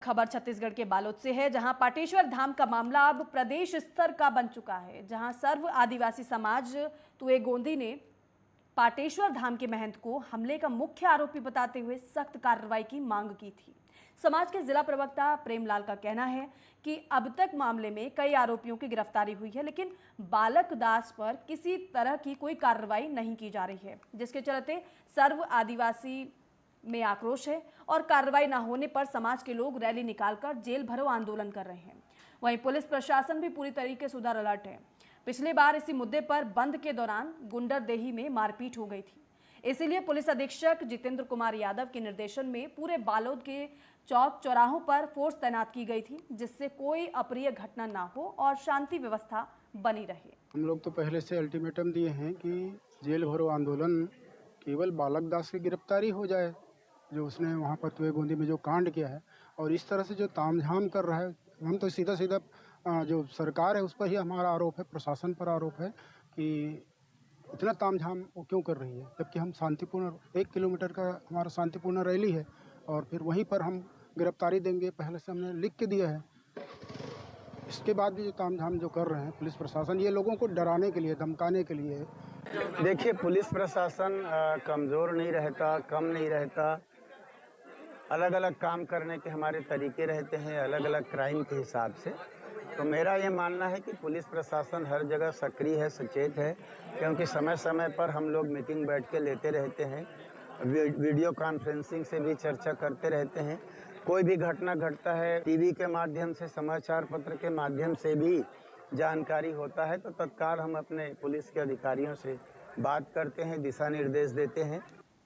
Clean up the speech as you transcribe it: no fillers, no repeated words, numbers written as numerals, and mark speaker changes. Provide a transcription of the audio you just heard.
Speaker 1: खबर छत्तीसगढ़ के बालोद से है, जहां पाटेश्वर धाम का मामला अब प्रदेश स्तर का बन चुका है। जहां सर्व आदिवासी समाज तुए गोंदी ने पाटेश्वर धाम के महंत को हमले का मुख्य आरोपी बताते हुए सख्त कार्रवाई की मांग की थी। समाज के जिला प्रवक्ता प्रेमलाल का कहना है कि अब तक मामले में कई आरोपियों की गिरफ्तारी हुई है, लेकिन बालक दास पर किसी तरह की कोई कार्रवाई नहीं की जा रही है, जिसके चलते सर्व आदिवासी में आक्रोश है और कार्रवाई न होने पर समाज के लोग रैली निकालकर जेल भरो आंदोलन कर रहे हैं। वहीं पुलिस प्रशासन भी पूरी तरीके से उधर अलर्ट है। पिछली बार इसी मुद्दे पर बंद के दौरान गुंडरदेही में मारपीट हो गई थी, इसीलिए पुलिस अधीक्षक जितेंद्र कुमार यादव के निर्देशन में पूरे बालोद के चौक चौराहों पर फोर्स तैनात की गई थी, जिससे कोई अप्रिय घटना ना हो और शांति व्यवस्था बनी रहे।
Speaker 2: हम लोग तो पहले से अल्टीमेटम दिए हैं कि जेल भरो आंदोलन केवल बालक दास की गिरफ्तारी हो जाए, जो उसने वहाँ पर तुए गोंदी में जो कांड किया है, और इस तरह से जो तामझाम कर रहा है। हम तो सीधा सीधा जो सरकार है उस पर ही हमारा आरोप है, प्रशासन पर आरोप है कि इतना तामझाम वो क्यों कर रही है, जबकि हम शांतिपूर्ण 1 किलोमीटर का हमारा शांतिपूर्ण रैली है और फिर वहीं पर हम गिरफ्तारी देंगे, पहले से हमने लिख के दिया है। इसके बाद भी जो तामझाम जो कर रहे हैं पुलिस प्रशासन, ये लोगों को डराने के लिए, धमकाने के लिए।
Speaker 3: देखिए, पुलिस प्रशासन कमज़ोर नहीं रहता, कम नहीं रहता। अलग अलग काम करने के हमारे तरीके रहते हैं, अलग अलग क्राइम के हिसाब से। तो मेरा ये मानना है कि पुलिस प्रशासन हर जगह सक्रिय है, सचेत है, क्योंकि समय समय पर हम लोग मीटिंग बैठ के लेते रहते हैं, वीडियो कॉन्फ्रेंसिंग से भी चर्चा करते रहते हैं। कोई भी घटना घटता है, टीवी के माध्यम से, समाचार पत्र के माध्यम से भी जानकारी होता है, तो तत्काल हम अपने पुलिस के अधिकारियों से बात करते हैं, दिशा निर्देश देते हैं।